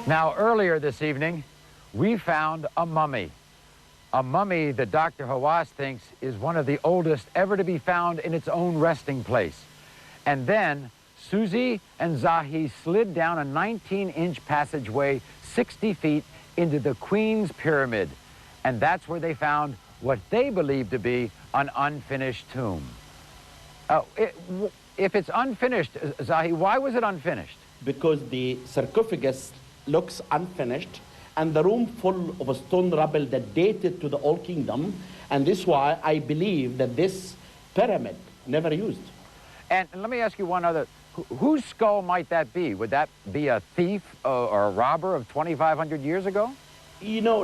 Now, earlier this evening, we found a mummy that Dr. Hawass thinks is one of the oldest ever to be found in its own resting place. And then Susie and Zahi slid down a 19-inch passageway 60 feet into the Queen's Pyramid. And that's where they found what they believe to be an unfinished tomb. If it's unfinished, Zahi, why was it unfinished? Because the sarcophagus looks unfinished, and the room full of stone rubble that dated to the Old Kingdom, and this is why I believe that this pyramid never used. And let me ask you one other, whose skull might that be? Would that be a thief or a robber of 2,500 years ago? No.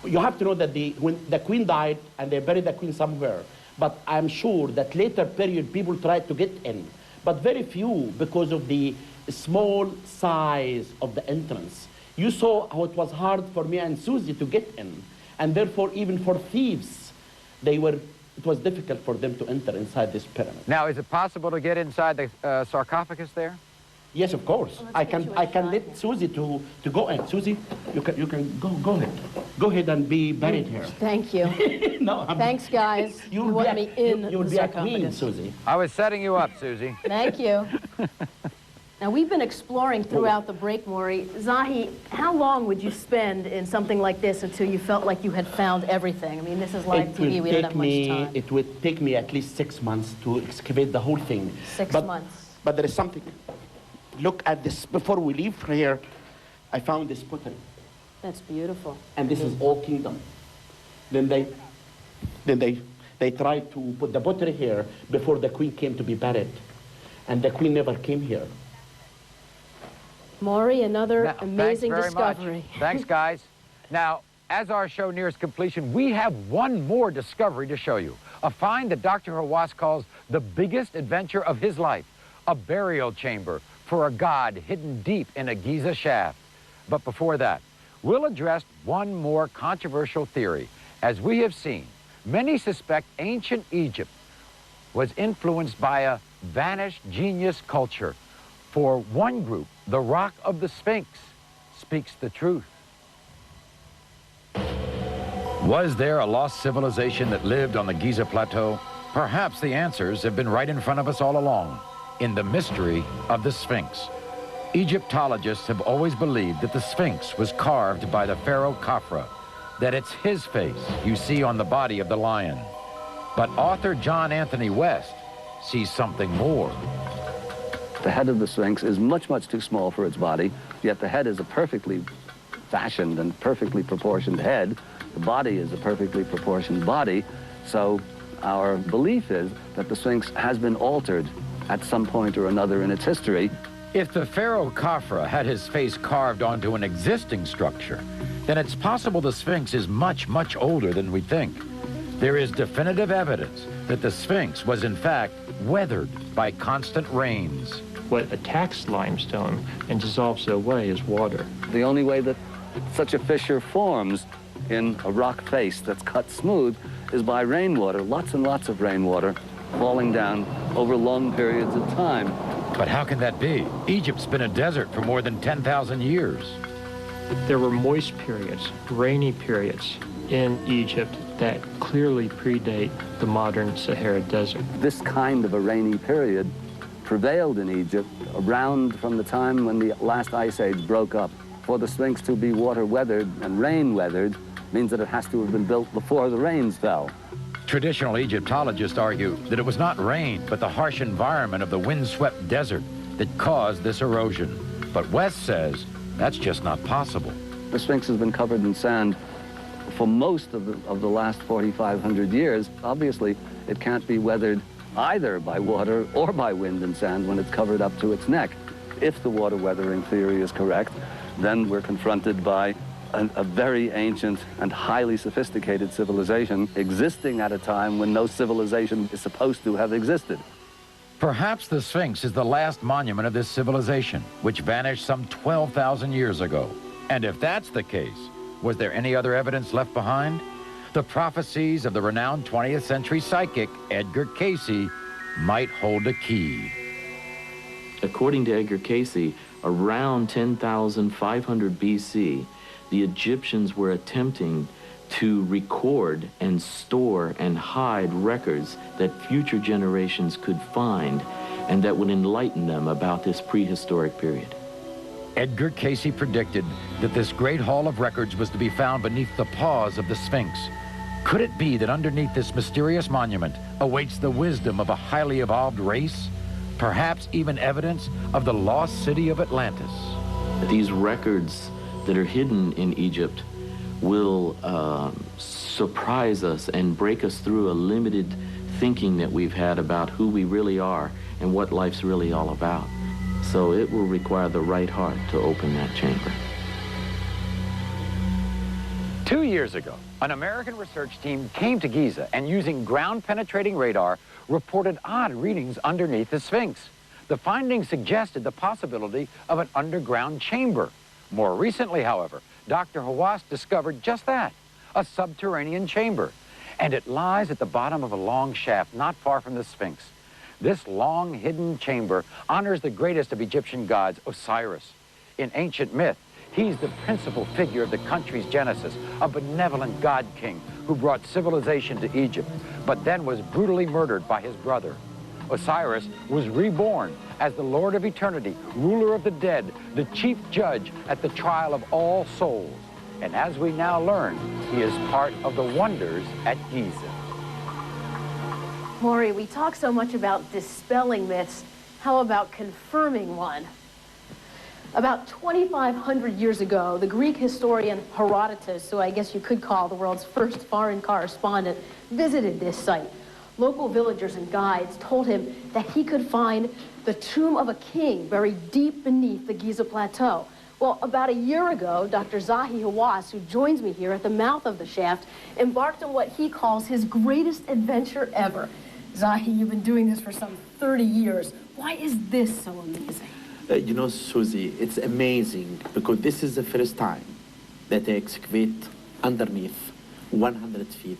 You have to know that when the Queen died, and they buried the Queen somewhere, but I'm sure that later period people tried to get in, but very few because of the small size of the entrance. You saw how it was hard for me and Susie to get in, and therefore even for thieves, it was difficult for them to enter inside this pyramid. Now, is it possible to get inside the sarcophagus there? Yes, of course. I can let Susie to go in. Susie, you can go ahead. Go ahead and be buried here. Thank you. No, thanks, guys. You want me in the sarcophagus. You'll be a queen, Susie. I was setting you up, Susie. Thank you. Now, we've been exploring throughout the break, Maury. Zahi, how long would you spend in something like this until you felt like you had found everything? I mean, this is live TV. We don't have much time. It would take me at least 6 months to excavate the whole thing. 6 months. But there is something. Look at this. Before we leave here, I found this pottery. That's beautiful. And this is Old Kingdom. Then they tried to put the pottery here before the Queen came to be buried. And the Queen never came here. Maury, another amazing discovery. Thanks, guys. Now, as our show nears completion, we have one more discovery to show you. A find that Dr. Hawass calls the biggest adventure of his life. A burial chamber for a god hidden deep in a Giza shaft. But before that, we'll address one more controversial theory. As we have seen, many suspect ancient Egypt was influenced by a vanished genius culture. For one group, the Rock of the Sphinx speaks the truth. Was there a lost civilization that lived on the Giza Plateau? Perhaps the answers have been right in front of us all along, in the mystery of the Sphinx. Egyptologists have always believed that the Sphinx was carved by the pharaoh Khafra, that it's his face you see on the body of the lion. But author John Anthony West sees something more. The head of the Sphinx is much, much too small for its body, yet the head is a perfectly fashioned and perfectly proportioned head. The body is a perfectly proportioned body, so our belief is that the Sphinx has been altered at some point or another in its history. If the pharaoh Khafra had his face carved onto an existing structure, then it's possible the Sphinx is much, much older than we think. There is definitive evidence that the Sphinx was in fact weathered by constant rains. What attacks limestone and dissolves it away is water. The only way that such a fissure forms in a rock face that's cut smooth is by rainwater, lots and lots of rainwater falling down over long periods of time. But how can that be? Egypt's been a desert for more than 10,000 years. There were moist periods, rainy periods in Egypt that clearly predate the modern Sahara Desert. This kind of a rainy period prevailed in Egypt around from the time when the last ice age broke up. For the Sphinx to be water weathered and rain weathered means that it has to have been built before the rains fell. Traditional Egyptologists argue that it was not rain, but the harsh environment of the windswept desert that caused this erosion. But West says that's just not possible. The Sphinx has been covered in sand for most of the last 4,500 years. Obviously, it can't be weathered either by water or by wind and sand when it's covered up to its neck. If the water weathering theory is correct, then we're confronted by a very ancient and highly sophisticated civilization existing at a time when no civilization is supposed to have existed. Perhaps the Sphinx is the last monument of this civilization, which vanished some 12,000 years ago. And if that's the case, was there any other evidence left behind? The prophecies of the renowned 20th century psychic Edgar Cayce might hold a key. According to Edgar Cayce, around 10,500 BC, the Egyptians were attempting to record and store and hide records that future generations could find and that would enlighten them about this prehistoric period. Edgar Cayce predicted that this great hall of records was to be found beneath the paws of the Sphinx. Could it be that underneath this mysterious monument awaits the wisdom of a highly evolved race? Perhaps even evidence of the lost city of Atlantis? These records that are hidden in Egypt will surprise us and break us through a limited thinking that we've had about who we really are and what life's really all about. So it will require the right heart to open that chamber. 2 years ago, an American research team came to Giza and using ground-penetrating radar reported odd readings underneath the Sphinx. The findings suggested the possibility of an underground chamber. More recently, however, Dr. Hawass discovered just that, a subterranean chamber. And it lies at the bottom of a long shaft not far from the Sphinx. This long hidden chamber honors the greatest of Egyptian gods, Osiris. In ancient myth, he's the principal figure of the country's genesis, a benevolent god king who brought civilization to Egypt, but then was brutally murdered by his brother. Osiris was reborn as the Lord of Eternity, ruler of the dead, the chief judge at the trial of all souls. And as we now learn, he is part of the wonders at Giza. Maury, we talk so much about dispelling myths. How about confirming one? About 2,500 years ago, the Greek historian Herodotus, who I guess you could call the world's first foreign correspondent, visited this site. Local villagers and guides told him that he could find the tomb of a king buried deep beneath the Giza Plateau. Well, about a year ago, Dr. Zahi Hawass, who joins me here at the mouth of the shaft, embarked on what he calls his greatest adventure ever. Zahi, you've been doing this for some 30 years. Why is this so amazing? You know, Susie, it's amazing because this is the first time that they excavate underneath 100 feet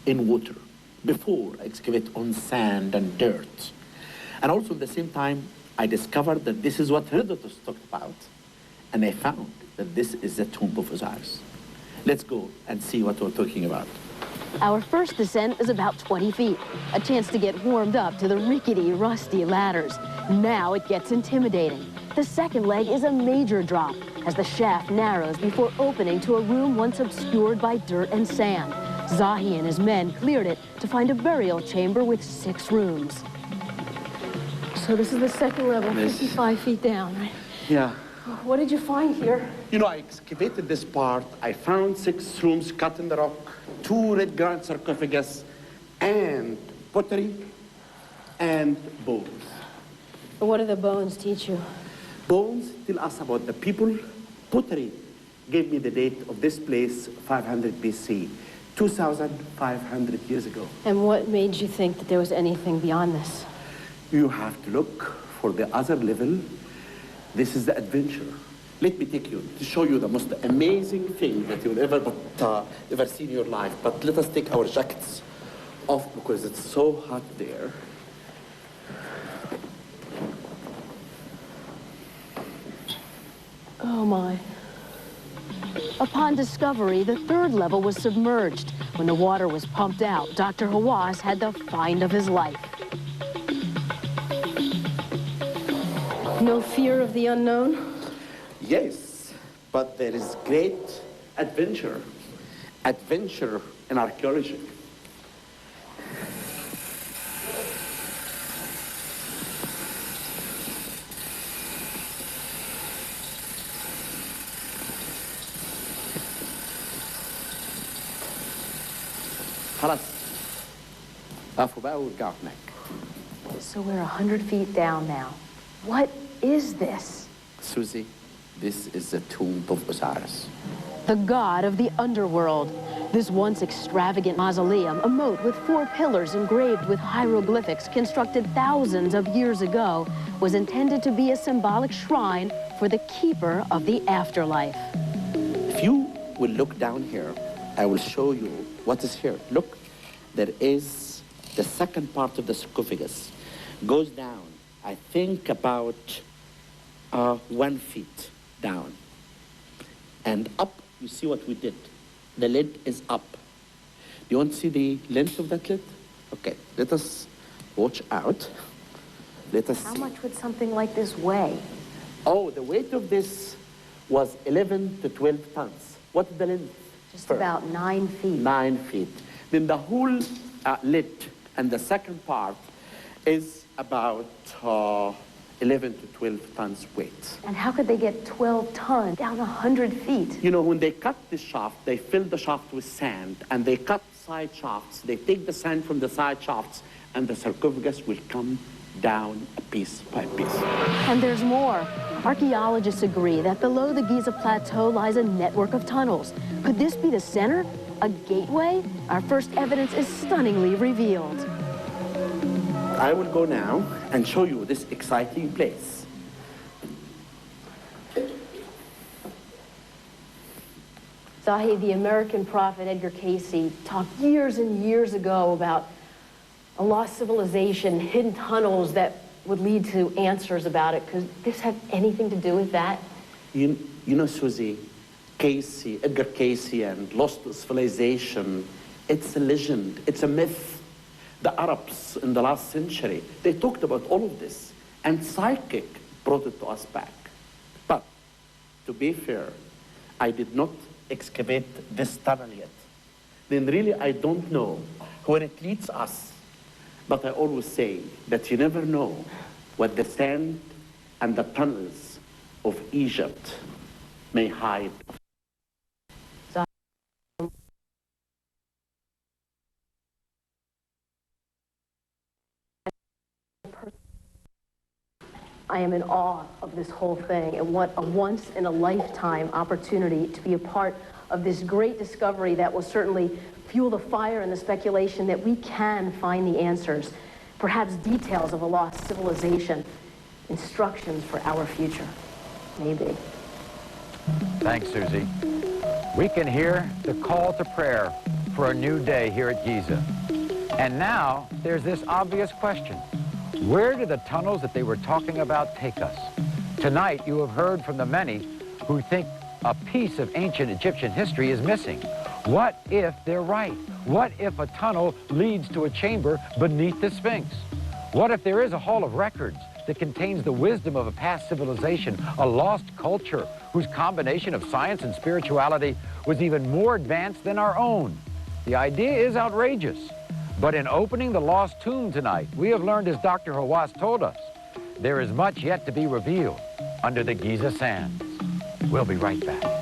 in water. Before, I excavate on sand and dirt. And also at the same time, I discovered that this is what Herodotus talked about. And I found that this is the Tomb of Osiris. Let's go and see what we're talking about. Our first descent is about 20 feet, a chance to get warmed up to the rickety, rusty ladders. Now it gets intimidating. The second leg is a major drop as the shaft narrows before opening to a room once obscured by dirt and sand. Zahi and his men cleared it to find a burial chamber with 6 rooms. So this is the second level, 55 feet down, right? Yeah. What did you find here? You know, I excavated this part. I found 6 rooms cut in the rock, 2 red granite sarcophagus, and pottery and bones. What do the bones teach you? Bones tell us about the people. Pottery gave me the date of this place, 500 BC, 2,500 years ago. And what made you think that there was anything beyond this? You have to look for the other level. This is the adventure. Let me take you to show you the most amazing thing that you'll ever see in your life. But let us take our jackets off because it's so hot there. Oh my. Upon discovery, the third level was submerged. When the water was pumped out, Dr. Hawass had the find of his life. No fear of the unknown? Yes, but there is great adventure. Adventure in archaeology. خلاص قفوا بقى ورجعوا هناك. So we're 100 feet down now. What is this? Susie, this is the Tomb of Osiris. The god of the underworld. This once extravagant mausoleum, a moat with 4 pillars engraved with hieroglyphics constructed thousands of years ago, was intended to be a symbolic shrine for the keeper of the afterlife. If you will look down here, I will show you what is here. Look, there is the second part of the sarcophagus. Goes down, I think about 1 feet down. And up, you see what we did. The lid is up. Do you want to see the length of that lid? Okay, let us watch out. Let us How see. much would something like this weigh? Oh, the weight of this was 11 to 12 tons. What's the length? Just about 9 feet. 9 feet. Then the whole lid and the second part is about 11 to 12 tons weight. And how could they get 12 tons down 100 feet? You know, when they cut the shaft, they fill the shaft with sand, and they cut side shafts. They take the sand from the side shafts, and the sarcophagus will come down piece by piece. And there's more. Archaeologists agree that below the Giza Plateau lies a network of tunnels. Could this be the center? A gateway? Our first evidence is stunningly revealed. I will go now and show you this exciting place. Zahi, the American prophet Edgar Cayce talked years and years ago about a lost civilization, hidden tunnels that would lead to answers about it. Could this have anything to do with that? You know, Susie, Edgar Cayce and lost civilization, it's a legend, it's a myth. The Arabs in the last century, they talked about all of this, and psychic brought it to us back. But, to be fair, I did not excavate this tunnel yet. Then really, I don't know where it leads us. But I always say that you never know what the sand and the tunnels of Egypt may hide. I am in awe of this whole thing, and what a once-in-a-lifetime opportunity to be a part of this great discovery that will certainly fuel the fire and the speculation that we can find the answers, perhaps details of a lost civilization, instructions for our future, maybe. Thanks, Susie. We can hear the call to prayer for a new day here at Giza. And now there's this obvious question. Where do the tunnels that they were talking about take us? Tonight, you have heard from the many who think a piece of ancient Egyptian history is missing. What if they're right? What if a tunnel leads to a chamber beneath the Sphinx? What if there is a hall of records that contains the wisdom of a past civilization, a lost culture whose combination of science and spirituality was even more advanced than our own? The idea is outrageous. But in opening the lost tomb tonight, we have learned, as Dr. Hawass told us, there is much yet to be revealed under the Giza sands. We'll be right back.